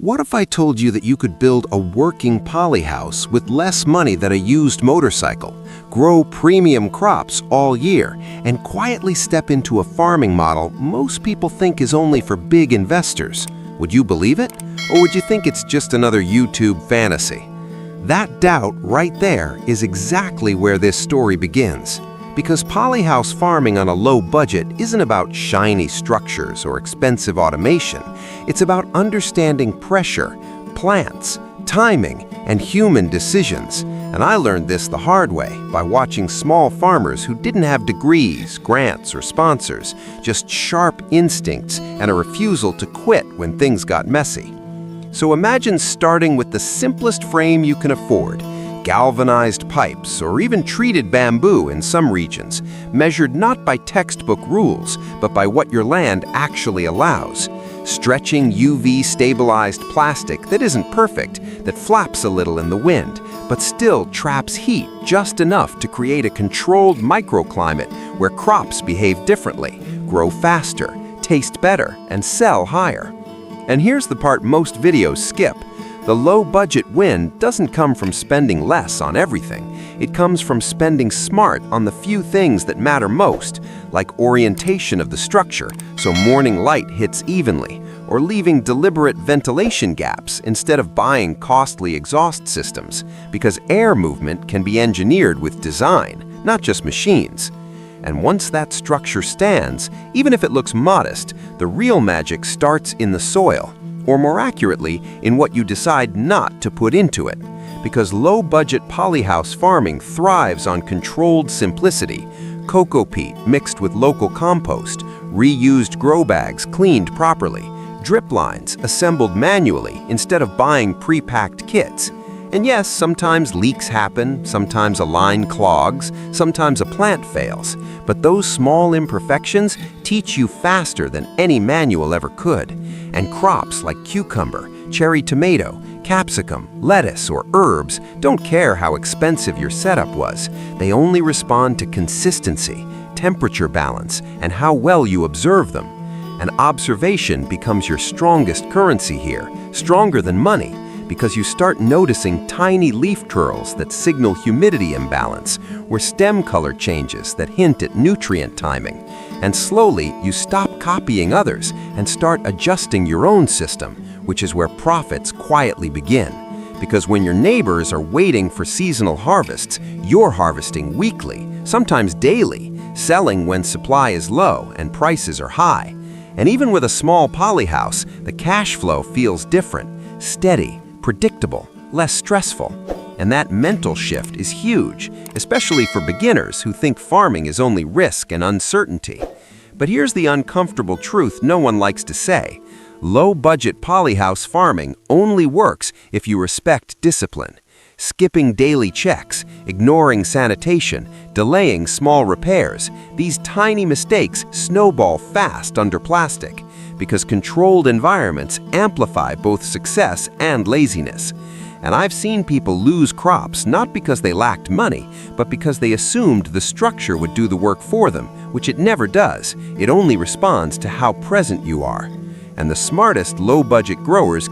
What if I told you that you could build a working polyhouse with less money than a used motorcycle, grow premium crops all year, and quietly step into a farming model most people think is only for big investors? Would you believe it? Or would you think it's just another YouTube fantasy? That doubt right there is exactly where this story begins. Because polyhouse farming on a low budget isn't about shiny structures or expensive automation. It's about understanding pressure, plants, timing, and human decisions. And I learned this the hard way by watching small farmers who didn't have degrees, grants, or sponsors, just sharp instincts and a refusal to quit when things got messy. So imagine starting with the simplest frame you can afford, galvanized pipes, or even treated bamboo in some regions, measured not by textbook rules, but by what your land actually allows. Stretching UV-stabilized plastic that isn't perfect, that flaps a little in the wind, but still traps heat just enough to create a controlled microclimate where crops behave differently, grow faster, taste better, and sell higher. And here's the part most videos skip. The low-budget win doesn't come from spending less on everything. It comes from spending smart on the few things that matter most, like orientation of the structure so morning light hits evenly, or leaving deliberate ventilation gaps instead of buying costly exhaust systems, because air movement can be engineered with design, not just machines. And once that structure stands, even if it looks modest, the real magic starts in the soil. Or more accurately, in what you decide not to put into it. Because low-budget polyhouse farming thrives on controlled simplicity, cocoa peat mixed with local compost, reused grow bags cleaned properly, drip lines assembled manually instead of buying pre-packed kits. And yes, sometimes leaks happen, sometimes a line clogs, sometimes a plant fails, but those small imperfections teach you faster than any manual ever could. And crops like cucumber, cherry tomato, capsicum, lettuce, or herbs don't care how expensive your setup was. They only respond to consistency, temperature balance, and how well you observe them. And observation becomes your strongest currency here, stronger than money, because you start noticing tiny leaf curls that signal humidity imbalance, or stem color changes that hint at nutrient timing. And slowly, you stop copying others and start adjusting your own system, which is where profits quietly begin. Because when your neighbors are waiting for seasonal harvests, you're harvesting weekly, sometimes daily, selling when supply is low and prices are high. And even with a small polyhouse, the cash flow feels different, steady, predictable, less stressful. And that mental shift is huge, especially for beginners who think farming is only risk and uncertainty. But here's the uncomfortable truth no one likes to say. Low-budget polyhouse farming only works if you respect discipline. Skipping daily checks, ignoring sanitation, delaying small repairs, these tiny mistakes snowball fast under plastic, because controlled environments amplify both success and laziness. And I've seen people lose crops not because they lacked money, but because they assumed the structure would do the work for them, which it never does. It only responds to how present you are. And the smartest low-budget growers